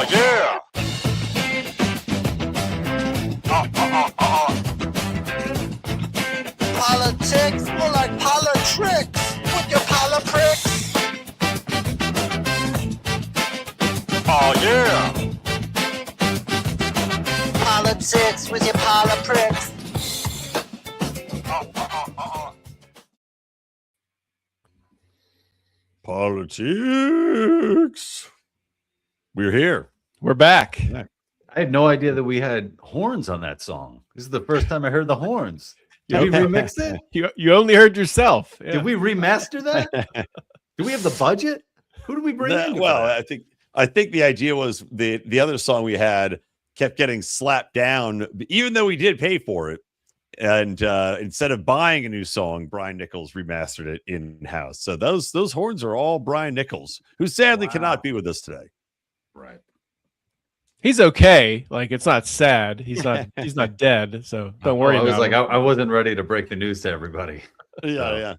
Oh, yeah. Politics, more like PoliTicks with your PoliTicks. Oh, yeah. PoliTicks with your PoliTicks. Politics. We're here. We're back. I had no idea that we had horns on that song. This is the first time I heard the horns. Did we remix it? You only heard yourself. Yeah. Did we remaster that? Do we have the budget? Who did we bring in? Well, I think the idea was the other song we had kept getting slapped down, even though we did pay for it. And instead of buying a new song, Brian Nichols remastered it in-house. So those horns are all Brian Nichols, who sadly cannot be with us today. Right. He's okay. Like, it's not sad. He's not dead. So don't worry. I was about like, him. I wasn't ready to break the news to everybody. Yeah.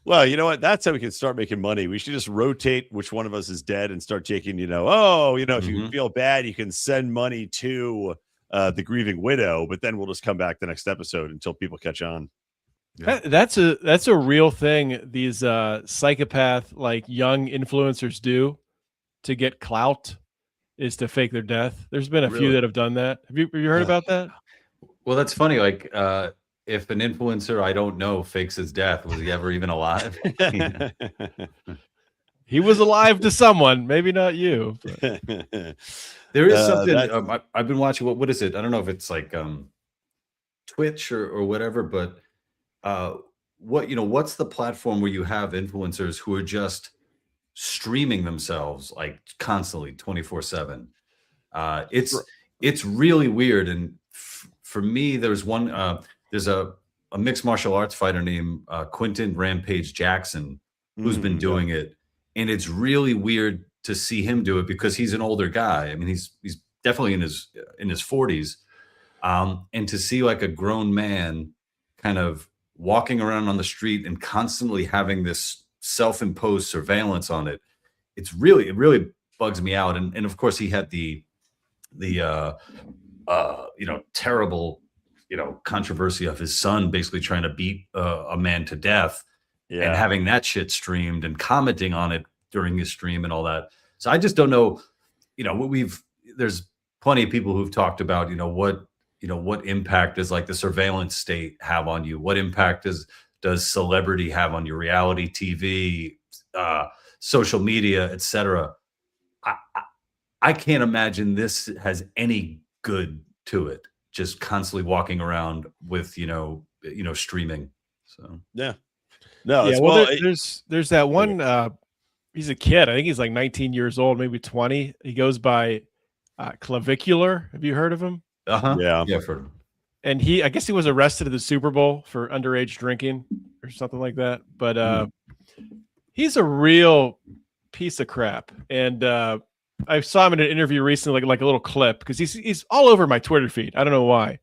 Well, you know what? That's how we can start making money. We should just rotate which one of us is dead and start taking, if you feel bad, you can send money to the grieving widow, but then we'll just come back the next episode until people catch on. Yeah. That's a real thing. These psychopath, like, young influencers do to get clout is to fake their death. There's been a few that have done that. Have you heard about that? Well, that's funny. Like, if an influencer I don't know fakes his death, was he ever even alive? He was alive to someone, maybe not you. There is something I've been watching. What is it? I don't know if it's like Twitch or whatever, but what's the platform where you have influencers who are just streaming themselves like constantly 24/7? It's really weird. And for me, there's a mixed martial arts fighter named Quentin Rampage Jackson who's been doing it, and it's really weird to see him do it because he's an older guy. I mean, he's definitely in his 40s, and to see like a grown man kind of walking around on the street and constantly having this self-imposed surveillance on it, it really bugs me out. And of course he had the terrible controversy of his son basically trying to beat a man to death, and having that shit streamed and commenting on it during his stream and all that. So I just don't know, there's plenty of people who've talked about, what impact does like the surveillance state have on you? What impact does celebrity have on your reality TV, social media, etc.? I can't imagine this has any good to it. Just constantly walking around with, streaming. So yeah, no. Yeah, well, there's that one. He's a kid. I think he's like 19 years old, maybe 20. He goes by Clavicular. Have you heard of him? Yeah, I've heard of him. And I guess he was arrested at the Super Bowl for underage drinking or something like that. But he's a real piece of crap. And I saw him in an interview recently, like a little clip, because he's all over my Twitter feed. I don't know why.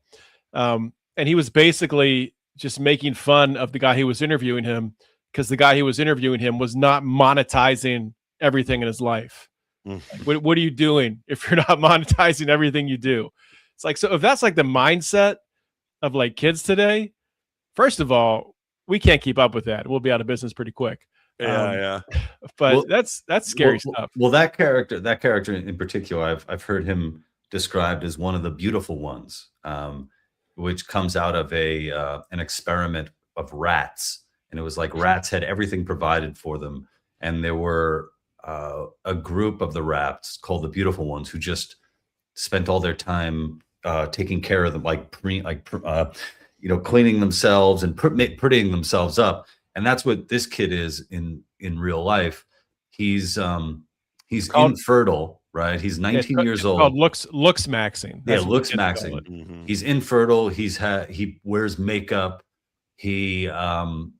And he was basically just making fun of the guy who was interviewing him, because the guy who was interviewing him was not monetizing everything in his life. Like, what are you doing if you're not monetizing everything you do? It's like, so if that's like the mindset of like kids today, first of all, we can't keep up with that. We'll be out of business pretty quick. Yeah. But that's scary stuff. Well, that character in particular, I've heard him described as one of the beautiful ones, which comes out of an experiment of rats. And it was like rats had everything provided for them. And there were a group of the rats called the beautiful ones who just spent all their time taking care of them, cleaning themselves and prettying themselves up. And that's what this kid is in real life. He's infertile, right? He's 19 years old. Called looks maxing. Yeah, looks maxing. Mm-hmm. He's infertile. He wears makeup. He's on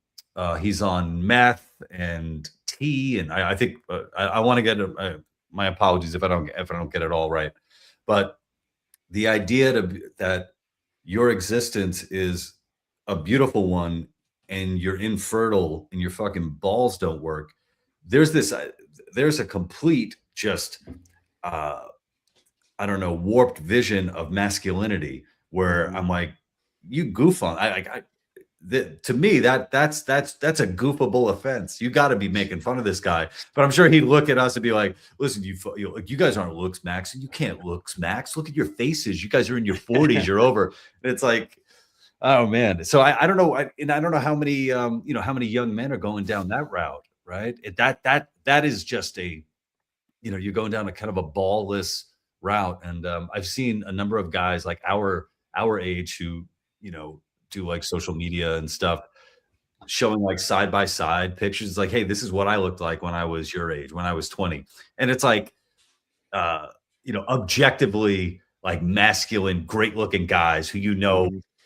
meth and tea, and I think I want to get my apologies if I don't get it all right, but the idea that your existence is a beautiful one and you're infertile and your fucking balls don't work. There's a complete just I don't know, warped vision of masculinity where I'm like, you goof on. To me, that's a goofable offense. You got to be making fun of this guy. But I'm sure he'd look at us and be like, listen, you guys aren't looks max. You can't looks max. Look at your faces. You guys are in your 40s. You're over. And it's like, oh man. So I don't know. I don't know how many how many young men are going down that route, right? That is just a, you're going down a kind of a ballless route. And I've seen a number of guys like our age who, do like social media and stuff, showing like side by side pictures. Like, hey, this is what I looked like when I was your age, when I was 20. And it's like, objectively like masculine, great looking guys who,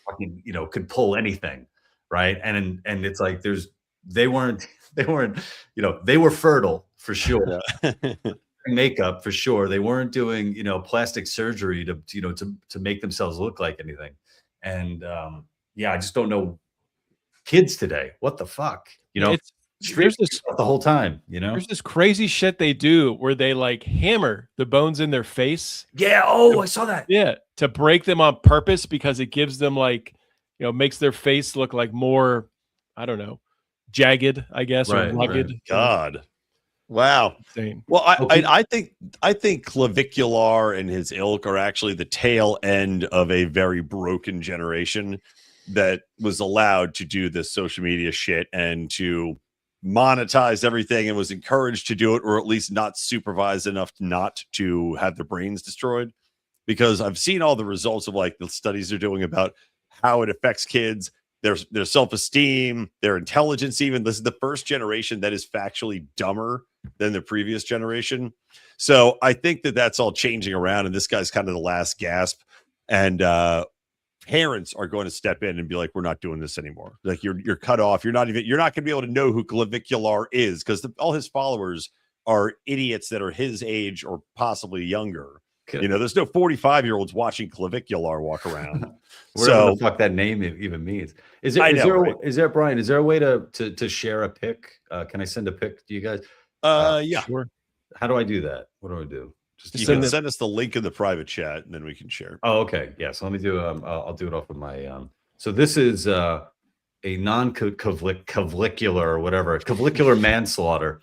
fucking, could pull anything. Right. And it's like, they were fertile for sure. Makeup for sure. They weren't doing, plastic surgery to make themselves look like anything. And, I just don't know kids today. What the fuck? There's this the whole time, There's this crazy shit they do where they like hammer the bones in their face. Yeah. Oh, I saw that. Yeah. To break them on purpose because it gives them like, makes their face look like more, I don't know, jagged, I guess, or rugged. Right. God. Wow. Insane. Well, I think Clavicular and his ilk are actually the tail end of a very broken generation that was allowed to do this social media shit and to monetize everything and was encouraged to do it, or at least not supervised enough not to have their brains destroyed. Because I've seen all the results of like the studies they're doing about how it affects kids, their self-esteem, their intelligence. Even this is the first generation that is factually dumber than the previous generation. So I think that's all changing around, and this guy's kind of the last gasp. And parents are going to step in and be like, we're not doing this anymore. Like you're cut off. You're not going to be able to know who Clavicular is because all his followers are idiots that are his age or possibly younger. There's no 45-year-olds watching Clavicular walk around. Whatever the fuck that name even means. Is there, Brian, is there a way to share a pic? Can I send a pic to you guys? Yeah. Sure. How do I do that? What do I do? You can send us the link in the private chat and then we can share. Oh, okay. Yeah. So let me do, I'll do it off of my, so this is a non-clavicular or whatever, clavicular manslaughter.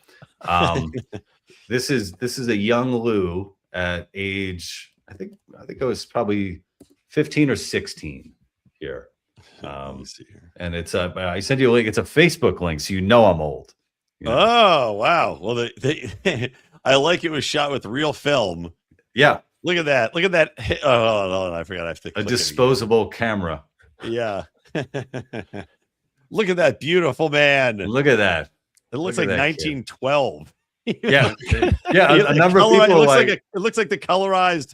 This is a young Lou at age, I think it was probably 15 or 16 here. Let me see here. And it's I sent you a link. It's a Facebook link, so I'm old. Oh wow! Well, I like it was shot with real film. Yeah, look at that! Look at that! Oh, I forgot. I have to a disposable camera. Yeah. Look at that beautiful man! Look at that! It looks like 1912. Yeah, yeah. A number of people it looks like the colorized,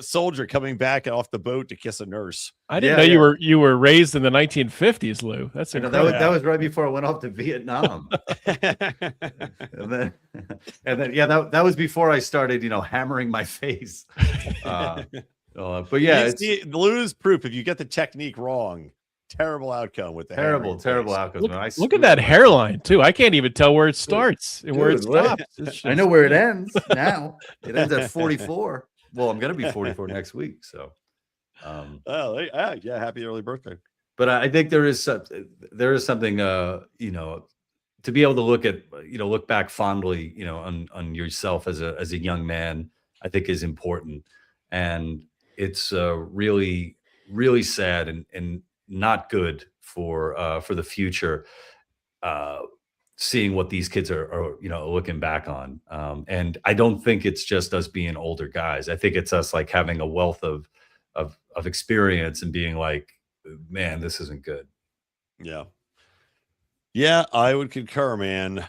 soldier coming back off the boat to kiss a nurse. I didn't know you were raised in the 1950s, Lou. That's incredible. That was right before I went off to Vietnam. and then that was before I started, hammering my face. But yeah, Lou's proof. If you get the technique wrong, terrible outcome with the terrible outcomes. Look at that hairline too. I can't even tell where it starts and where it stops. I know where it ends now. It ends at 44. Well, I'm gonna be 44 next week. So, happy early birthday. But I think there is something, to be able to look back fondly, on yourself as a young man, I think is important, and it's really, really sad and not good for the future, seeing what these kids are looking back on. And I don't think it's just us being older guys. I think it's us like having a wealth of experience and being like, man, this isn't good. Yeah, I would concur, man.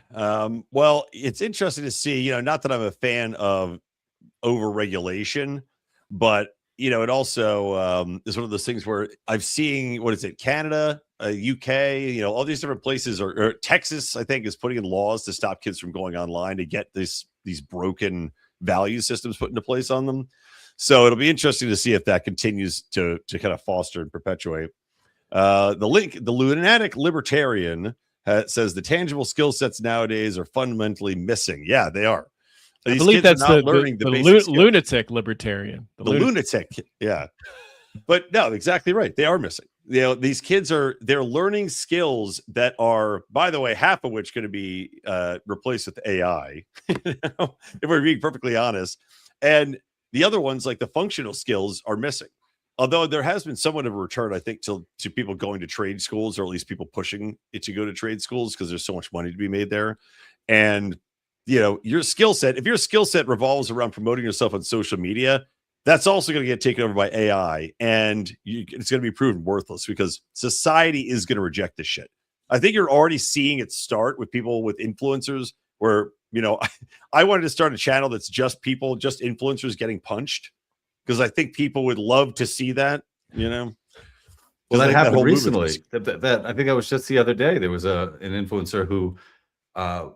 Well, it's interesting to see, not that I'm a fan of overregulation, but it also is one of those things where I've seen, Canada, UK, all these different places, or Texas, I think, is putting in laws to stop kids from going online to get these broken value systems put into place on them. So it'll be interesting to see if that continues to kind of foster and perpetuate. The lunatic libertarian says the tangible skill sets nowadays are fundamentally missing. Yeah, they are. I These believe kids that's are the, not learning the, the the basic skills. lunatic libertarian. The lunatic, yeah. But no, exactly right. They are missing. These kids they're learning skills that are, by the way, half of which going to be replaced with AI. If we're being perfectly honest, and the other ones, like the functional skills, are missing. Although there has been somewhat of a return, I think, to people going to trade schools, or at least people pushing it to go to trade schools because there's so much money to be made there. And your skill set, if your skill set revolves around promoting yourself on social media, that's also going to get taken over by AI, and it's going to be proven worthless because society is going to reject this shit. I think you're already seeing it start with people, with influencers, where, I wanted to start a channel that's just influencers getting punched, because I think people would love to see that, Well, that happened recently. That I think that was just the other day. There was an influencer who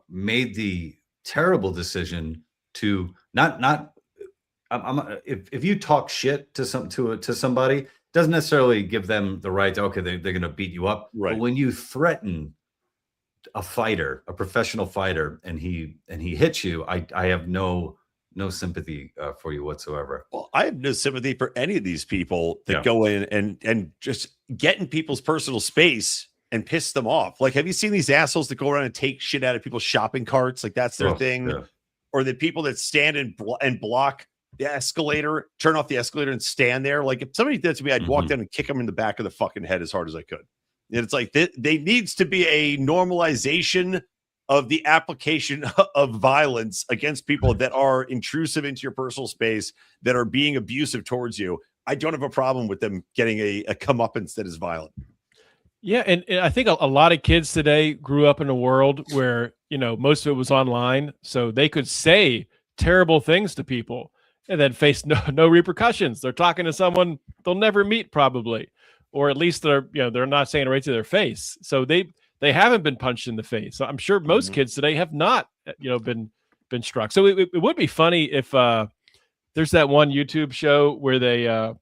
made the terrible decision to not. If you talk shit to somebody, it doesn't necessarily give them the right to, they're going to beat you up. Right. But when you threaten a fighter, a professional fighter, and he hits you, I have no sympathy for you whatsoever. Well, I have no sympathy for any of these people that go in and just get in people's personal space and piss them off. Like, have you seen these assholes that go around and take shit out of people's shopping carts? Like, that's their thing. Yeah. Or the people that stand and block the escalator, turn off the escalator and stand there. Like, if somebody did that to me, I'd walk down and kick them in the back of the fucking head as hard as I could. And it's like, they needs to be a normalization of the application of violence against people that are intrusive into your personal space, that are being abusive towards you. I don't have a problem with them getting a comeuppance that is violent. Yeah, and I think a lot of kids today grew up in a world where, most of it was online, so they could say terrible things to people and then face no repercussions. They're talking to someone they'll never meet, probably, or at least they're not saying it right to their face. So they haven't been punched in the face. So I'm sure most kids today have not, been struck. So it would be funny if there's that one YouTube show where they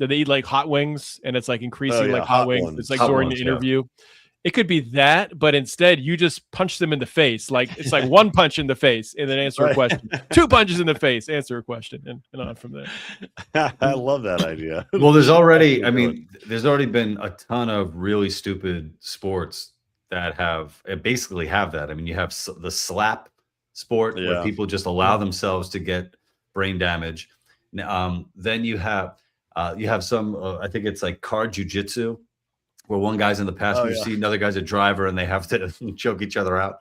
eat like hot wings, and it's like increasing like hot wings. It's like during the interview. It could be that, but instead you just punch them in the face. Like, it's like one punch in the face and then answer a question. 2 punches in the face, answer a question, and on from there. I love that idea. Well, there's already been a ton of really stupid sports that basically have that. I mean, you have the slap sport where people just allow themselves to get brain damage. Then you have some, I think it's like car jujitsu, where one guy's in the passenger seat, another guy's a driver, and they have to choke each other out.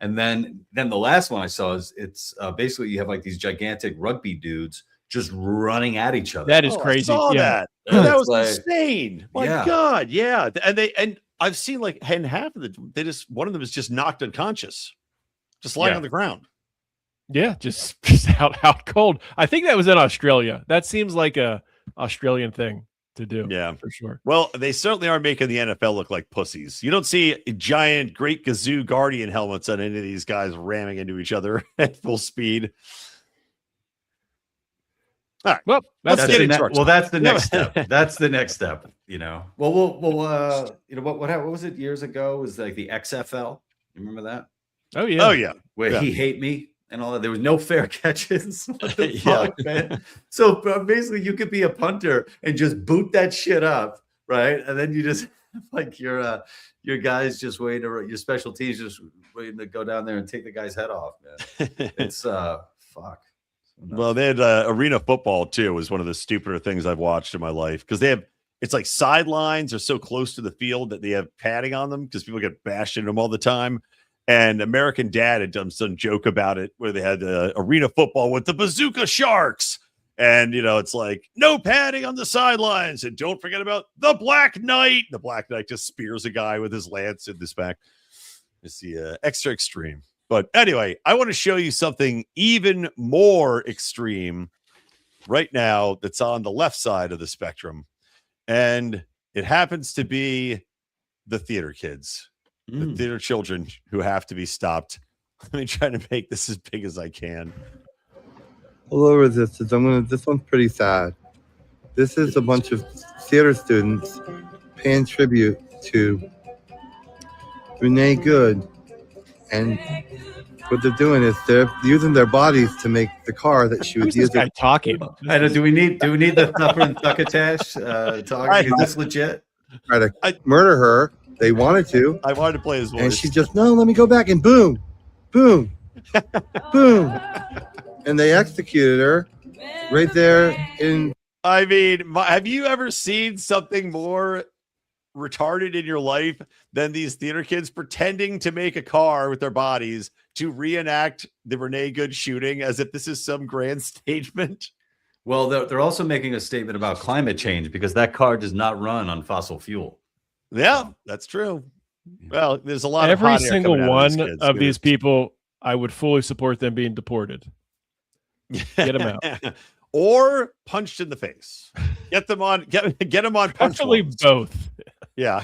And then the last one I saw is it's basically you have like these gigantic rugby dudes just running at each other. That is crazy. I saw that. That was insane. My God, yeah. And I've seen and half of one of them is just knocked unconscious, just lying on the ground. Yeah, just out cold. I think that was in Australia. That seems like a Australian thing to do. Yeah, for sure. Well, they certainly are making the NFL look like pussies. You don't see giant Great Gazoo Guardian helmets on any of these guys ramming into each other at full speed. All right. Well, that's the next step. That's the next step. Well, what was it years ago? It was like the XFL. You remember that? Oh yeah. Where he hate me and all that. There was no fair catches. What the fuck, man? So basically, you could be a punter and just boot that shit up, right? And then you just like your guys just waiting to your special teams just waiting to go down there and take the guy's head off, man. It's fuck. Well, they had arena football too. Was one of the stupider things I've watched in my life, because it's like sidelines are so close to the field that they have padding on them because people get bashed into them all the time. And American Dad had done some joke about it where they had arena football with the Bazooka Sharks. And, it's like no padding on the sidelines. And don't forget about the Black Knight. The Black Knight just spears a guy with his lance in his back. It's the extra extreme. But anyway, I want to show you something even more extreme right now that's on the left side of the spectrum. And it happens to be the theater kids. The theater children who have to be stopped. Let me try to make this as big as I can. Hello, Resistance. This one's pretty sad. This is a bunch of theater students paying tribute to Renee Good and what they're doing is they're using their bodies to make the car that she would Who's this use. guy talking? I know, do we need the thumper and succotash talking? Is this legit? Try to murder her. They wanted to, I wanted to play his voice. and she just, no, let me go back, and boom, boom, boom, and they executed her right there in. I mean, have you ever seen something more retarded in your life than these theater kids pretending to make a car with their bodies to reenact the Renee Good shooting as if this is some grand statement? Well, they're also making a statement about climate change because that car does not run on fossil fuel. Yeah, that's true. Well, there's a lot Every of hot air single coming out one these kids, of dude. these people, I would fully support them being deported. Get them out. Or punched in the face. Get them on. Get them on. Punch Actually, ones. both. Yeah.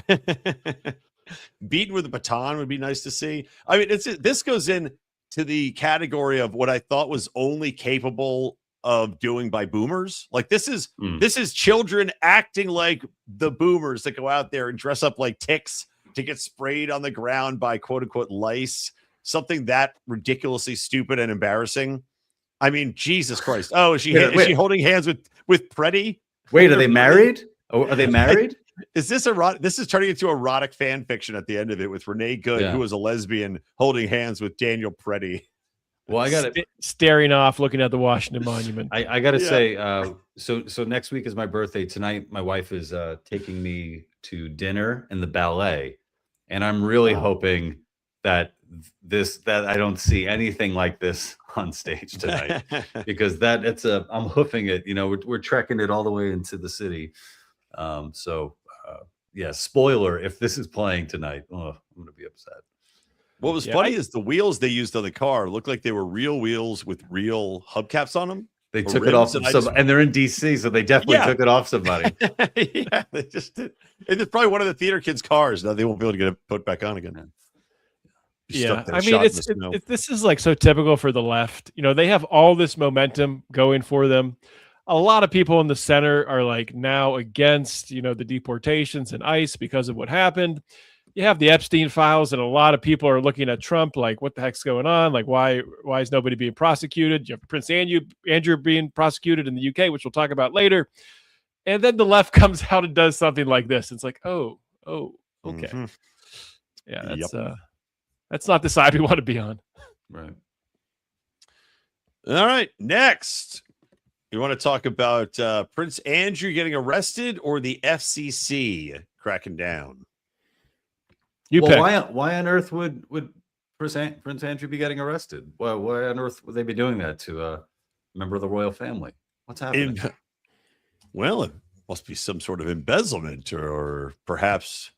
Beaten with a baton would be nice to see. I mean, this goes in to the category of what I thought was only capable of doing by boomers. Like this is children acting like the boomers that go out there and dress up like ticks to get sprayed on the ground by quote unquote lice. Something that ridiculously stupid and embarrassing. I mean, Jesus Christ. Oh, is she holding hands with Preddy? Wait, are they married? Oh, are they married? Is this erotic? This is turning into erotic fan fiction at the end of it with Renee Good, who was a lesbian, holding hands with Daniel Preddy. Well, I got it. Staring off, looking at the Washington Monument. I got to say, so next week is my birthday. Tonight, my wife is taking me to dinner and the ballet, and I'm really hoping that I don't see anything like this on stage tonight because I'm hoofing it. You know, we're trekking it all the way into the city. Spoiler, if this is playing tonight, I'm going to be upset. What was funny is the wheels they used on the car looked like they were real wheels with real hubcaps on them. They took it off and they're in DC, so they definitely took it off somebody. Yeah, they just did. It's probably one of the theater kids' cars. Now they won't be able to get it put back on again. Yeah, I mean, this is like so typical for the left. You know, they have all this momentum going for them. A lot of people in the center are like now against, the deportations and ICE because of what happened. You have the Epstein files, and a lot of people are looking at Trump like, what the heck's going on? Like, why is nobody being prosecuted? You have Prince Andrew being prosecuted in the UK, which we'll talk about later. And then the left comes out and does something like this. It's like, oh, okay. Mm-hmm. Yeah, that's not the side we want to be on. Right. All right. Next, you want to talk about Prince Andrew getting arrested or the FCC cracking down? Why on earth would Prince Andrew be getting arrested? Why on earth would they be doing that to a member of the royal family? What's happening? Well, it must be some sort of embezzlement or perhaps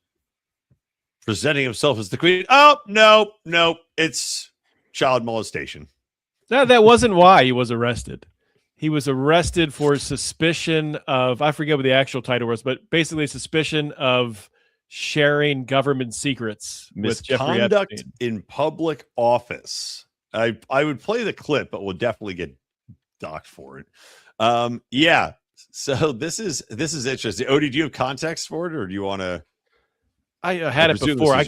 presenting himself as the queen. Oh, no, it's child molestation. That wasn't why he was arrested. He was arrested for suspicion of, I forget what the actual title was, but basically suspicion of sharing government secrets with Jeffrey Epstein in public office. I would play the clip, but we'll definitely get docked for it. Yeah. So this is interesting. Odie, do you have context for it, or do you want to? I had it before. I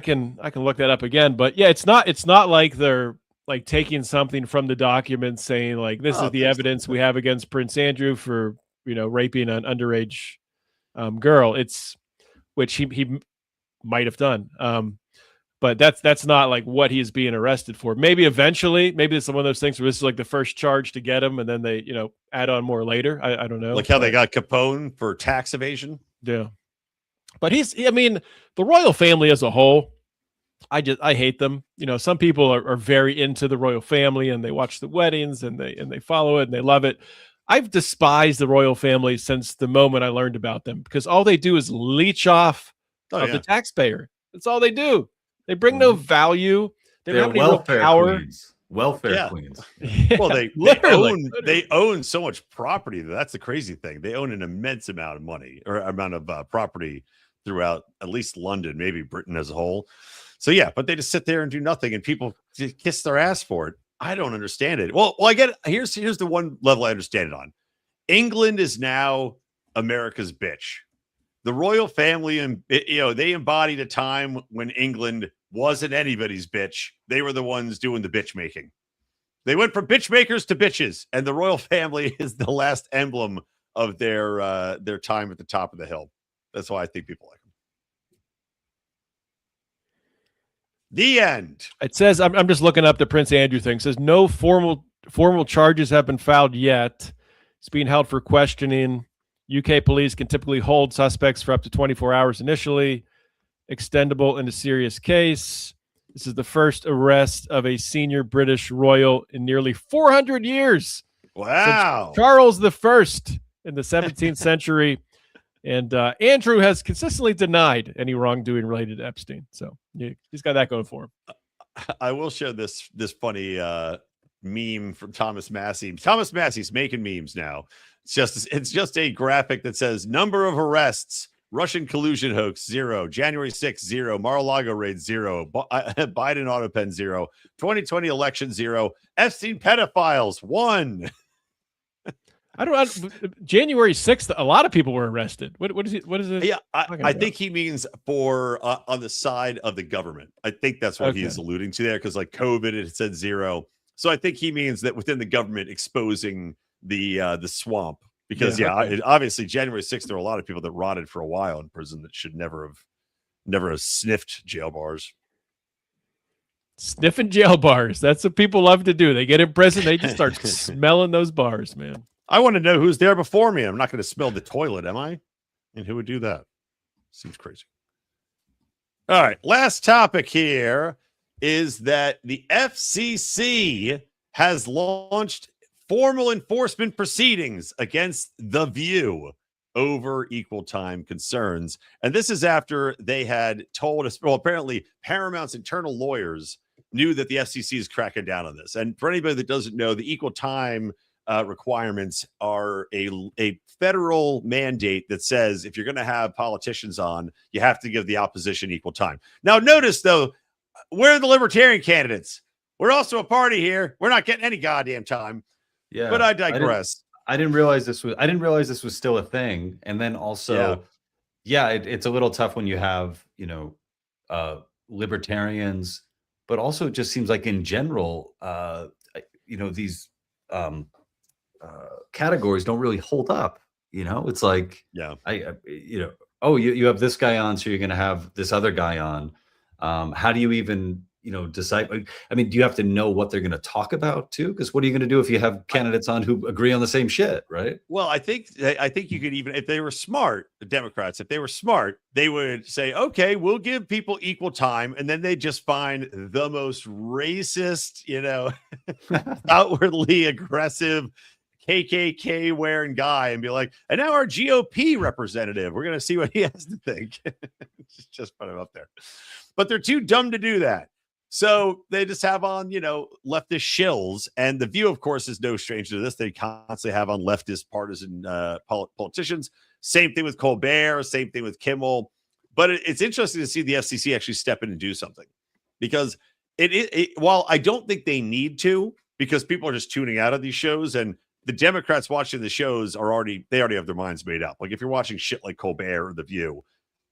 can look that up again. But yeah, it's not like they're like taking something from the document saying like this is the evidence we have against Prince Andrew for raping an underage girl. It's which he might have done. But that's not like what he's being arrested for. Maybe eventually, maybe it's one of those things where this is like the first charge to get him, and then they add on more later. I don't know. Like how they got Capone for tax evasion. Yeah. But the royal family as a whole, I hate them. Some people are very into the royal family and they watch the weddings and they follow it and they love it. I've despised the royal family since the moment I learned about them because all they do is leech off of the taxpayer. That's all they do. They bring no value. They're not welfare power. Queens. Welfare queens. Yeah, well, they own so much property. That's the crazy thing. They own an immense amount of money or amount of property throughout at least London, maybe Britain as a whole. So yeah, but they just sit there and do nothing, and people just kiss their ass for it. I don't understand it. Well, I get it. Here's the one level I understand it on. England is now America's bitch. The royal family, and they embodied a time when England wasn't anybody's bitch. They were the ones doing the bitch making. They went from bitch makers to bitches, and the royal family is the last emblem of their time at the top of the hill. That's why I think people like them. The end. It says, I'm just looking up the Prince Andrew thing. It says no formal charges have been filed yet. It's being held for questioning. UK police can typically hold suspects for up to 24 hours initially, extendable in a serious case. This is the first arrest of a senior British royal in nearly 400 years. Wow. Since Charles I in the 17th century. And Andrew has consistently denied any wrongdoing related to Epstein. So he's got that going for him. I will show this funny meme from Thomas Massey. Thomas Massey's making memes now. It's just a graphic that says number of arrests, Russian collusion hoax 0, January 6th 0, Mar-a-Lago raid 0, Biden auto pen 0, 2020 election 0, Epstein pedophiles 1. January 6th, a lot of people were arrested. What is it? Yeah, I think he means for on the side of the government. I think that's what he is alluding to there, because like COVID, it said 0. So I think he means that within the government exposing the swamp, because obviously January 6th, there were a lot of people that rotted for a while in prison that should never have sniffed jail bars. Sniffing jail bars. That's what people love to do. They get in prison, they just start smelling those bars, man. I want to know who's there before me. I'm not going to smell the toilet, am I? And who would do that? Seems crazy. All right. Last topic here is that the FCC has launched formal enforcement proceedings against The View over equal time concerns. And this is after they had told us, well, apparently Paramount's internal lawyers knew that the FCC is cracking down on this. And for anybody that doesn't know, the equal time requirements are a federal mandate that says if you're going to have politicians on, you have to give the opposition equal time. Now, notice though, we're the libertarian candidates. We're also a party here. We're not getting any goddamn time. Yeah, but I digress. I didn't realize this was still a thing. And then also, it's a little tough when you have libertarians, but also it just seems like in general, these categories don't really hold up. It's like, you have this guy on, so you're going to have this other guy on. How do you even decide? I mean, do you have to know what they're going to talk about too? Because what are you going to do if you have candidates on who agree on the same shit, right? Well, I think you could even, if they were smart, the Democrats, if they were smart, they would say, okay, we'll give people equal time, and then they just find the most racist, outwardly aggressive KKK wearing guy and be like, and now our GOP representative, we're going to see what he has to think. Just put him up there. But they're too dumb to do that. So they just have on, leftist shills. And The View, of course, is no stranger to this. They constantly have on leftist partisan politicians. Same thing with Colbert, same thing with Kimmel. But it's interesting to see the FCC actually step in and do something. Because while I don't think they need to, because people are just tuning out of these shows, and the Democrats watching the shows already have their minds made up. Like if you're watching shit like Colbert or The View,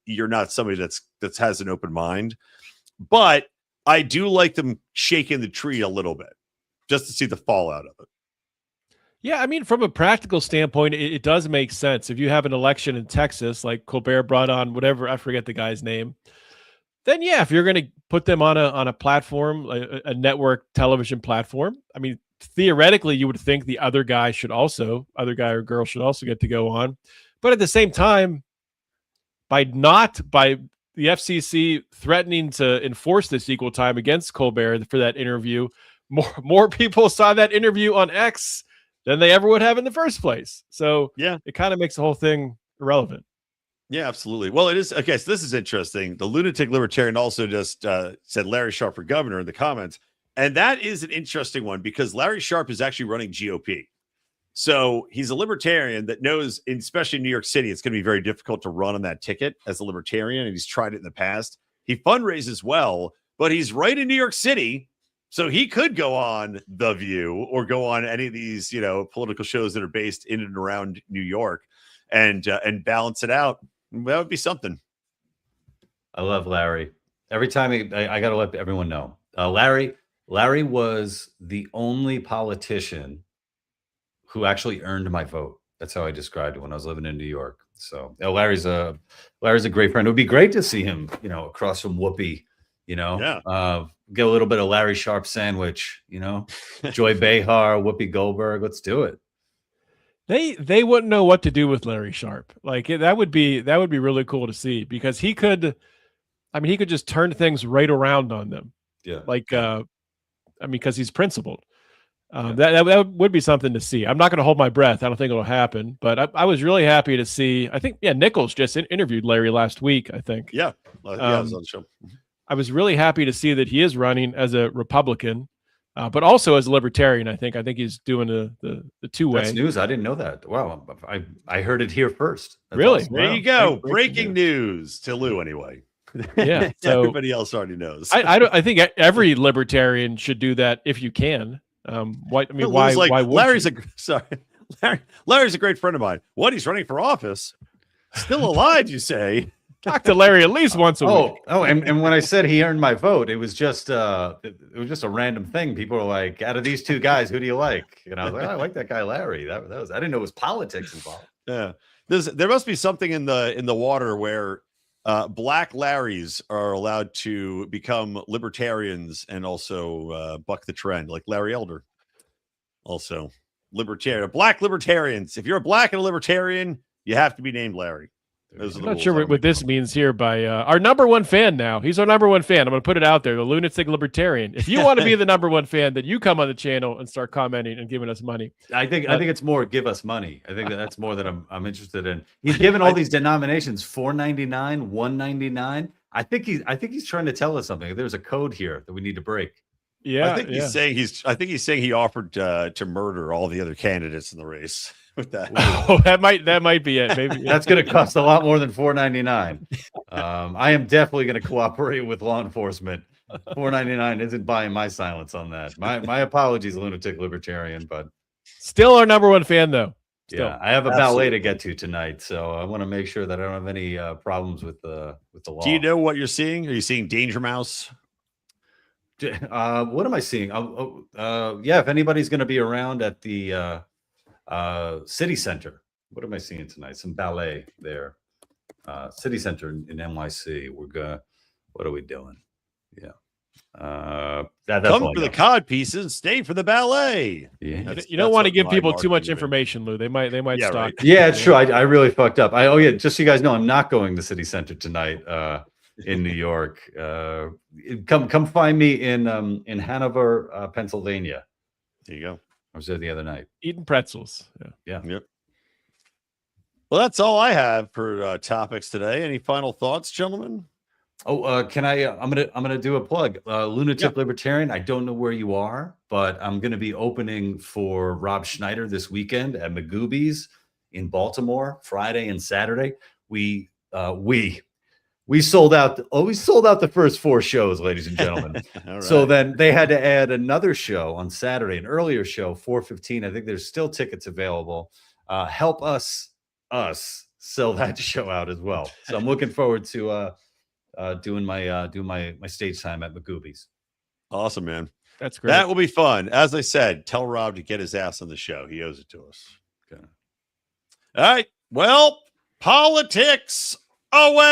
you're not somebody that has an open mind. But I do like them shaking the tree a little bit just to see the fallout of it. Yeah, I mean, from a practical standpoint, it does make sense. If you have an election in Texas, like Colbert brought on whatever, I forget the guy's name, then yeah, if you're going to put them on a platform, a network television platform, I mean, theoretically, you would think the other guy or girl should also get to go on. But at the same time, by the FCC threatening to enforce this equal time against Colbert for that interview, more people saw that interview on X than they ever would have in the first place. So yeah, it kind of makes the whole thing irrelevant. Yeah, absolutely. Well, it is. Okay, so this is interesting. The lunatic libertarian also just said Larry Sharpe for governor in the comments. And that is an interesting one because Larry Sharpe is actually running GOP. So he's a libertarian that knows, especially in New York City, it's going to be very difficult to run on that ticket as a libertarian. And he's tried it in the past. He fundraises well, but he's right in New York City. So he could go on The View or go on any of these, political shows that are based in and around New York and balance it out. That would be something. I love Larry. Every time I got to let everyone know. Larry was the only politician who actually earned my vote. That's how I described it when I was living in New York. So Larry's a great friend. It would be great to see him, across from Whoopi, get a little bit of Larry Sharp sandwich, Joy Behar, Whoopi Goldberg. Let's do it. They wouldn't know what to do with Larry Sharp. Like that would be really cool to see, because he could just turn things right around on them. Yeah. Because he's principled. That would be something to see. I'm not going to hold my breath. I don't think it'll happen, but I was really happy to see. I think Nichols just interviewed Larry last week. I think. Yeah, I was on the show. I was really happy to see that he is running as a Republican, but also as a Libertarian. I think he's doing the two-way. That's news. I didn't know that. Wow, I heard it here first. That's really? Awesome. There you go. Breaking news to Lou, anyway. Yeah. So everybody else already knows. I think every Libertarian should do that if you can. Why Larry's Larry's a great friend of mine. What, he's running for office? Still alive, you say? Talk to Larry at least once a week. And when I said he earned my vote, it was just a random thing. People were like, out of these two guys, who do you like? And I was like, I like that guy Larry. That was I didn't know it was politics involved. Yeah, there must be something in the water where Black Larrys are allowed to become libertarians and also buck the trend, like Larry Elder. Also, libertarian, Black libertarians. If you're a Black and a libertarian, you have to be named Larry. I'm not sure what this means here by our number one fan now. He's our number one fan. I'm going to put it out there, the lunatic libertarian. If you want to be the number one fan, then you come on the channel and start commenting and giving us money. I think it's more give us money. I think that's more that I'm interested in. He's given all these denominations $4.99, $1.99. I think he's trying to tell us something. There's a code here that we need to break. Yeah, I think he's saying he offered to murder all the other candidates in the race. With that, that might be it. Maybe that's going to cost a lot more than $4.99. I am definitely going to cooperate with law enforcement. $4.99 isn't buying my silence on that. My apologies, lunatic libertarian, but still our number one fan though. Still. Yeah, I have a ballet to get to tonight, so I want to make sure that I don't have any problems with the law. Do you know what you're seeing? Are you seeing Danger Mouse? What am I seeing? If anybody's going to be around at the City Center, what am I seeing tonight? Some ballet there. City Center in NYC. What are we doing? Yeah. That's come for the cod pieces, stay for the ballet. Yeah. You don't want to give people too much information, Lou. They might stop. Right. Yeah, it's true. I really fucked up. Just so you guys know, I'm not going to City Center tonight in New York. Come find me in Hanover, Pennsylvania. There you go. I was there the other night eating pretzels. Yeah. Yep. Well, that's all I have for topics today. Any final thoughts, gentlemen? Can I? I'm gonna do a plug. Lunatic Libertarian. I don't know where you are, but I'm gonna be opening for Rob Schneider this weekend at Magoobies in Baltimore, Friday and Saturday. We sold out. We sold out the first 4 shows, ladies and gentlemen. Right. So then they had to add another show on Saturday, an earlier show, 4:15. I think there's still tickets available. Help us sell that show out as well. So I'm looking forward to doing my stage time at Magoobies. Awesome, man. That's great. That will be fun. As I said, tell Rob to get his ass on the show. He owes it to us. Okay. All right. Well, politics away.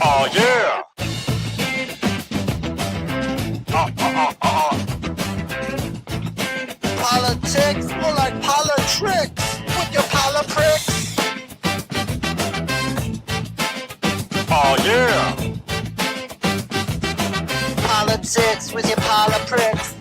Oh, yeah. Politics, more like PoliTicks with your PoliPricks. Oh, yeah. Politics with your PoliPricks.